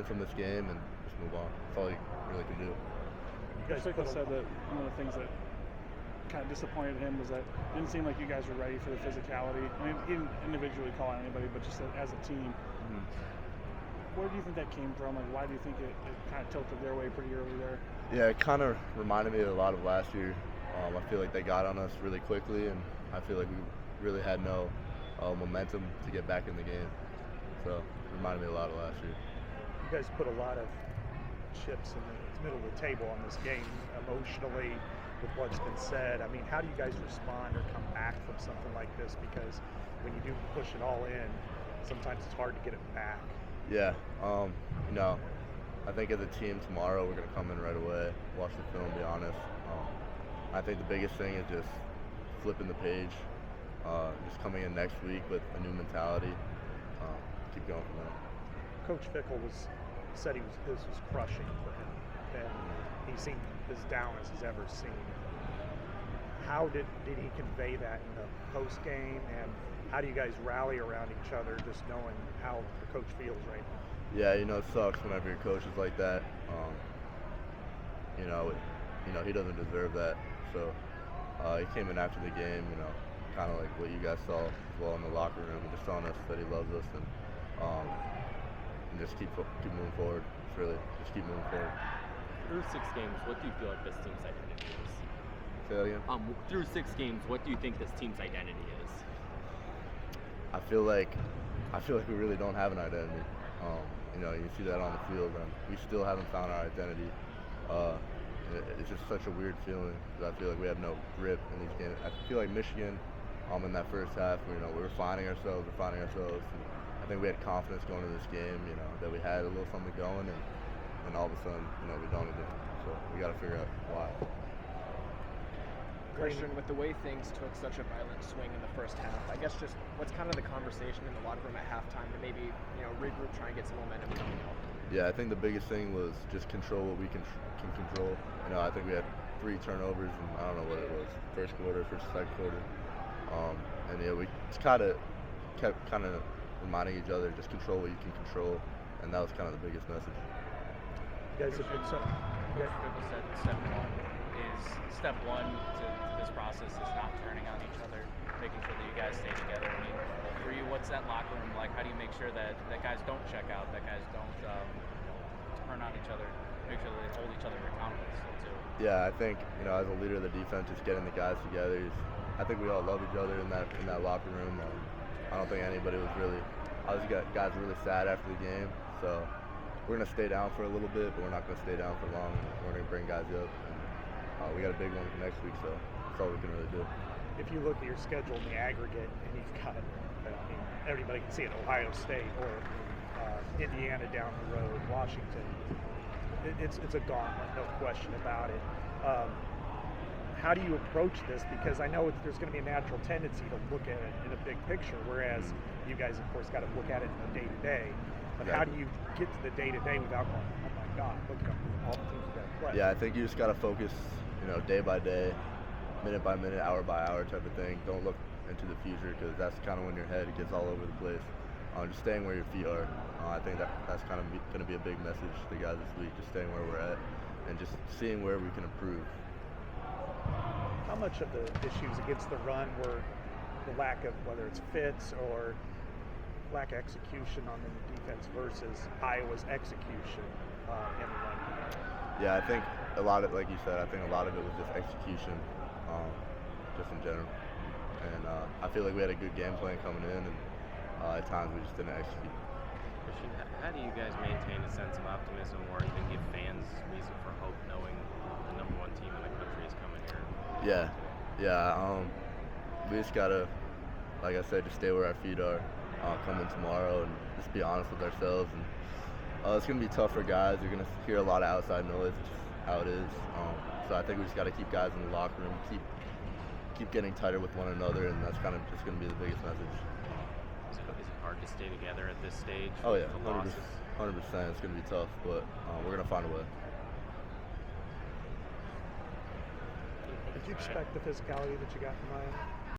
learn from this game and just move on. That's all you really can do. Coach Fickle said that one of the things that kind of disappointed him was that it didn't seem like you guys were ready for the physicality. I mean, he didn't individually call out anybody, but just as a team. Where do you think that came from? Like, why do you think it kind of tilted their way pretty early there? Yeah, it kind of reminded me a lot of last year. I feel like they got on us really quickly, and I feel like we really had no momentum to get back in the game. So it reminded me a lot of last year. You guys put a lot of chips in the middle of the table on this game emotionally with what's been said. I mean, how do you guys respond or come back from something like this? Because when you do push it all in, sometimes it's hard to get it back. Yeah, you know, I think as a team tomorrow we're going to come in right away, watch the film, be honest. I think the biggest thing is just flipping the page, just coming in next week with a new mentality, keep going from there. Coach Fickle said this was crushing for him, and he seemed as down as he's ever seen. How did he convey that in the post game, and how do you guys rally around each other, just knowing how the coach feels right now? Yeah, you know, it sucks whenever your coach is like that. You know, he doesn't deserve that. So he came in after the game, you know, kind of like what you guys saw as well in the locker room, and just telling us that he loves us and just keep moving forward. It's really just keep moving forward. Through 6 games, what do you feel like this team's identity is? Say that again? Through 6 games, what do you think this team's identity is? I feel like we really don't have an identity. You know, you see that on the field, and we still haven't found our identity. It's just such a weird feeling because I feel like we have no grip in these games. I feel like Michigan, in that first half, you know, we were finding ourselves. And I think we had confidence going into this game, you know, that we had a little something going, and all of a sudden, you know, we don't again. So we got to figure out why. Christian, with the way things took such a violent swing in the first half, I guess just what's kind of the conversation in the locker room at halftime to maybe, you know, regroup, try and get some momentum coming out? Yeah, I think the biggest thing was just control what we can control. You know, I think we had 3 turnovers, and I don't know what it was, first quarter, second quarter. And yeah, we just kept reminding each other, just control what you can control, and that was kind of the biggest message. You guys have been so. Coach Fickle said step one to this process is not turning on each other, making sure that you guys stay together. I mean, for you, what's that locker room like? How do you make sure that guys don't check out, that guys don't turn on each other, make sure that they hold each other accountable still too? Yeah, I think, you know, as a leader of the defense, just getting the guys together. I think we all love each other in that locker room. I don't think anybody was really. Guys were really sad after the game, so we're gonna stay down for a little bit, but we're not gonna stay down for long. We're gonna bring guys up. And, we got a big one for next week, so that's all we can really do. If you look at your schedule in the aggregate, and you've got, I mean, everybody can see it, Ohio State or Indiana down the road, Washington. It's a gauntlet, no question about it. How do you approach this? Because I know there's going to be a natural tendency to look at it in a big picture, whereas you guys, of course, got to look at it in the day-to-day. But how do you get to the day-to-day without going, oh my God, look at all the teams you got to play? Yeah, I think you just got to focus, you know, day by day, minute by minute, hour by hour type of thing. Don't look into the future because that's kind of when your head gets all over the place. Just staying where your feet are. I think that's kind of going to be a big message to the guys this week, just staying where we're at and just seeing where we can improve. How much of the issues against the run were the lack of, whether it's fits or lack of execution on the defense versus Iowa's execution in the run? Yeah, I think a lot of, like you said, I think a lot of it was just execution, just in general. And I feel like we had a good game plan coming in, and at times we just didn't execute. Christian, how do you guys maintain a sense of optimism or even give fans reason for hope knowing the number 1 team in the country is coming here? Yeah. We just gotta, like I said, just stay where our feet are, come in tomorrow and just be honest with ourselves. And it's gonna be tough for guys. You're gonna hear a lot of outside noise, which is how it is. So I think we just gotta keep guys in the locker room, keep getting tighter with one another, and that's kind of just gonna be the biggest message. Is it hard to stay together at this stage? Oh yeah, 100%. It's gonna be tough, but we're gonna find a way. Did you expect the physicality that you got from Miami?